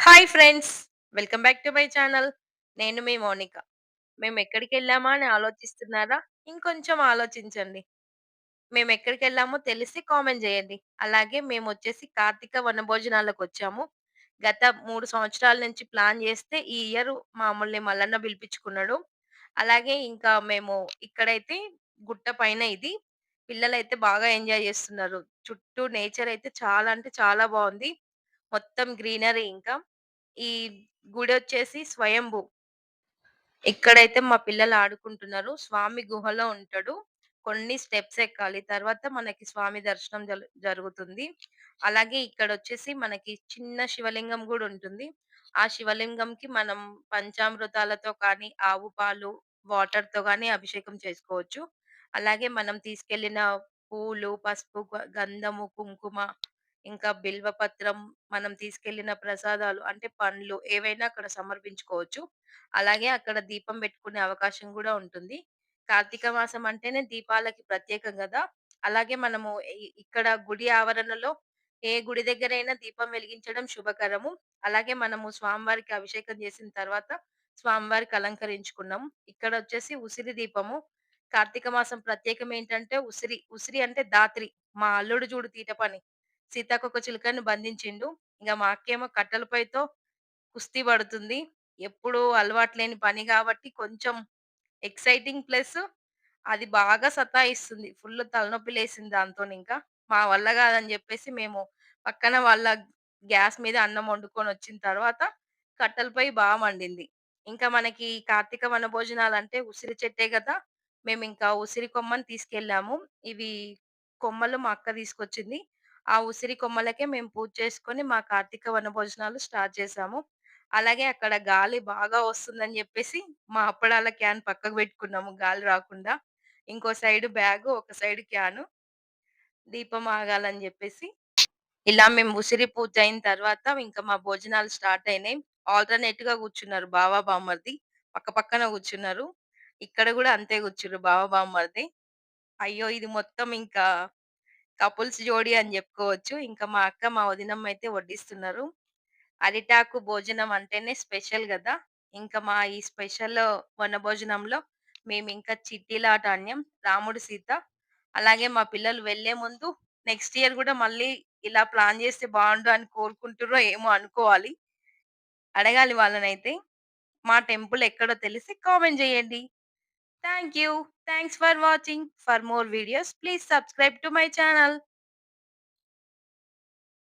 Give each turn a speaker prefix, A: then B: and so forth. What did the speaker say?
A: Hi friends! Welcome back to my channel. నేను మీ మౌనిక. మేమెక్కడికెళ్ళామా అని ఆలోచిస్తున్నారా? ఇంకొంచెం ఆలోచించండి. మేమెక్కడికెళ్ళామో తెలిసి కామెంట్ జేయండి. అలాగే మేమొచ్చేసి కార్తీక వనభోజనాలకొచ్చాము. గత 3 సంవత్సరాల నుంచి ప్లాన్ జేస్తే ఈ ఇయర్ మమ్మల్ని మల్లన్న పిలిపించుకున్నాడు. అలాగే ఇంకా మేము ఇక్కడైతే గుట్ట పైన ఇది. పిల్లలైతే బాగా ఎంజాయ్ జేస్తున్నారు. చుట్టూ నేచర్ అయితే చాలా అంటే చాలా బావుంది. మొత్తం గ్రీనరీ ఇంకా. ఈ గుడొచ్చేసి స్వయంభూ. ఇక్కడైతే మా పిల్లలు ఆడుకుంటున్నారు. స్వామి గుహలో ఉంటాడు. కొన్ని స్టెప్స్ ఎక్కాలి. తర్వాత మనకి స్వామి దర్శనం జరుగుతుంది. అలాగే ఇక్కడొచ్చేసి మనకి చిన్న శివలింగం గూడా ఉంటుంది. ఆ శివలింగంకి మనం పంచామృతాలతో కానీ, ఆవు పాలు, వాటర్‌తో గాని అభిషేకం చేసుకోవచ్చు. అలాగే మనం తీసుకెళ్ళిన పూలు, పసుపు, గంధము, కుంకుమ, ఇంకా బిల్వపత్రం, మనం తీసుకెళ్ళిన ప్రసాదాలు అంటే పండ్లు ఏవైనా అక్కడ సమర్పించుకోవచ్చు. అలాగే అక్కడ దీపం పెట్టుకునే అవకాశం గూడా ఉంటుంది. కార్తీక మాసం అంటేనే దీపాలకి ప్రత్యేకం గదా! అలాగే మనము ఇక్కడ గుడి ఆవరణలో ఏ గుడి దగ్గరైనా దీపం వెలిగించడం శుభకరము. అలాగే మనము స్వామివారికి అభిషేకం చేసిన తర్వాత స్వామివారికి అలంకరించుకున్నాం. ఇక్కడొచ్చేసి ఉసిరి దీపము. కార్తీక మాసం ప్రత్యేకం ఏంటంటే ఉసిరి. ఉసిరి అంటే దాత్రి. మా అల్లుడు చూడు తీట పని. సీతాకోకచిలుకని బంధించిండు. ఇంగ మా అక్కేమో కట్టెల పొయ్యితో కుస్తీ పడుతుంది. ఎప్పుడూ అలవాటు లేని పని గాబట్టి కొంచెం ఎక్సైటింగ్ ప్లస్ అది బాగా సతాయిస్తుంది. ఫుల్లు తలనొప్పి లేసింది దాంతోనింకా. మా వల్ల గాదని జెప్పేసి మేము పక్కన వాళ్ళ గ్యాస్ మీద అన్నం వండుకొనొచ్చిన తర్వాత కట్టెల పొయ్యి మండింది. ఇంకా మనకి కార్తీక వనభోజనాలంటే ఉసిరి చెట్టే గదా! మేమింకా ఉసిరి కొమ్మని తీసుకెళ్ళాము. ఇవి కొమ్మలు మా అక్క తీసుకొచ్చింది. ఆ ఉసిరి కొమ్మలకే మేము పూజ చేసుకొని మా కార్తీక వనభోజనాలు స్టార్ట్ చేశాము. అలాగే అక్కడ గాలి బాగా వస్తుందని జెప్పేసి మా అప్పడాల క్యాన్ పక్కకు బెట్టుకున్నాము గాలి రాకుండా. ఇంకో సైడ్ బ్యాగు, ఒక సైడ్ క్యాను. దీపం ఆగాలని జెప్పేసి. ఇలా మేము ఉసిరి పూజ అయిన తర్వాత ఇంకా మా భోజనాలు స్టార్ట్ అయినాయి. ఆల్టర్‌నేట్‌గా కూర్చున్నారు బావ, బామర్ది. పక్క పక్కన కూర్చున్నారు. ఇక్కడ గూడా అంతే కూర్చుర్రు బావ, బామర్ది. అయ్యో! ఇది మొత్తం ఇంకా కపుల్స్ జోడీ అని జెప్పుకోవచ్చు. ఇంకా మా అక్క, మా వదినమ్మ అయితే వడ్డిస్తున్నారు. అరిటాకు భోజనం అంటేనే స్పెషల్ గదా! ఇంకా మా ఈ స్పెషల్ వనభోజనంలో మేమింకా చిట్టీలాట ఆడినాం. రాముడు, సీత. అలాగే మా పిల్లలు వెళ్ళే ముందు నెక్స్ట్ ఇయర్ గూడా మళ్ళీ ఇలా ప్లాన్ జేస్తే బావుండు అని కోరుకుంటుర్రో ఏమో అనుకోవాలి. అడగాలి వాళ్ళనైతే. మా టెంపుల్ ఎక్కడో తెలిసి కామెంట్ జేయండి. Thank you. Thanks for watching. For more videos please subscribe to my channel.